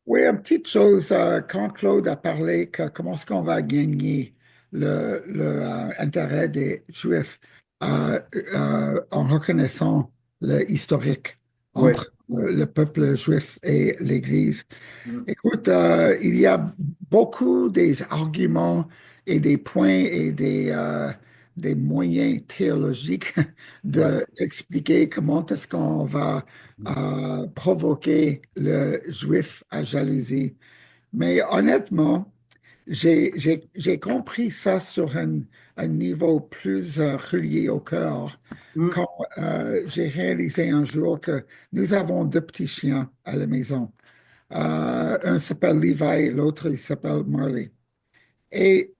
Oui, une petite chose, quand Claude a parlé que comment est-ce qu'on va gagner le intérêt des Juifs en reconnaissant le historique Oui. entre le peuple juif et l'Église. Mm. Écoute, il y a beaucoup des arguments et des points et des moyens théologiques Ouais. d'expliquer comment est-ce qu'on va Mm. provoquer le juif à jalousie. Mais honnêtement, j'ai compris ça sur un niveau plus relié au cœur Mm. quand j'ai réalisé un jour que nous avons deux petits chiens à la maison. Un s'appelle Levi, l'autre il s'appelle Marley. Et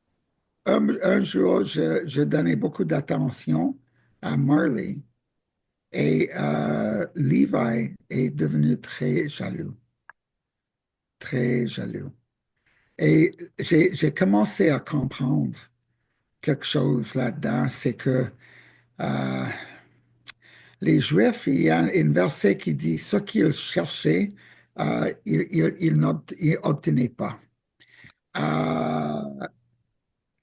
un jour, je donnais beaucoup d'attention à Marley et Levi est devenu très jaloux, très jaloux. Et j'ai commencé à comprendre quelque chose là-dedans, c'est que euh, les Juifs, il y a un verset qui dit ce qu'ils cherchaient, ils n'obtenaient pas. Euh,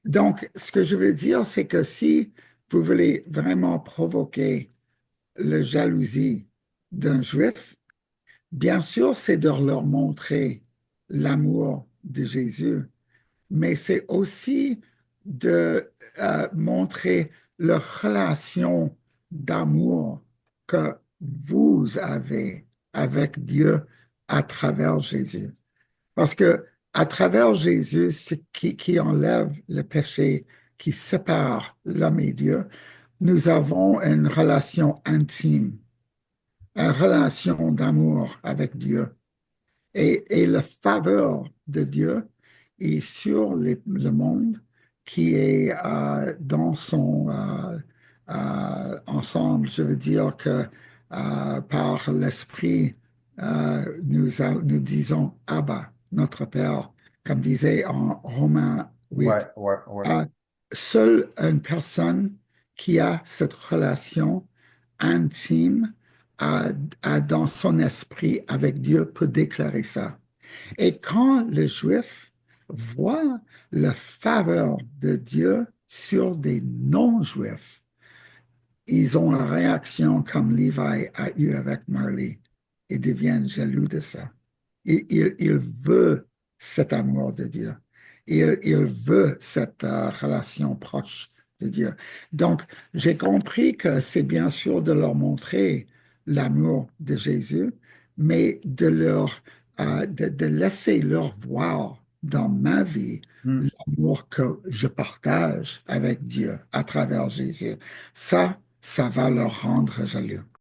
Donc, ce que je veux dire, c'est que si vous voulez vraiment provoquer la jalousie d'un juif, bien sûr, c'est de leur montrer l'amour de Jésus, mais c'est aussi de montrer leur relation d'amour que vous avez avec Dieu à travers Jésus. Parce que à travers Jésus, qui enlève le péché, qui sépare l'homme et Dieu, nous avons une relation intime, une relation d'amour avec Dieu. Et la faveur de Dieu est sur le monde qui est dans son ensemble. Je veux dire que par l'Esprit, nous disons Abba, notre Père, comme disait en Romains Ouais, 8. ouais, ouais. Euh, Seule une personne qui a cette relation intime a, dans son esprit avec Dieu peut déclarer ça. Et quand les Juifs voient la faveur de Dieu sur des non-Juifs, ils ont une réaction comme Levi a eu avec Marley. Ils deviennent jaloux de ça. Il veut cet amour de Dieu. Il veut cette relation proche de Dieu. Donc, j'ai compris que c'est bien sûr de leur montrer l'amour de Jésus, mais de laisser leur voir dans ma vie Mm. l'amour que je partage avec Dieu à travers Jésus. Ça va leur rendre jaloux.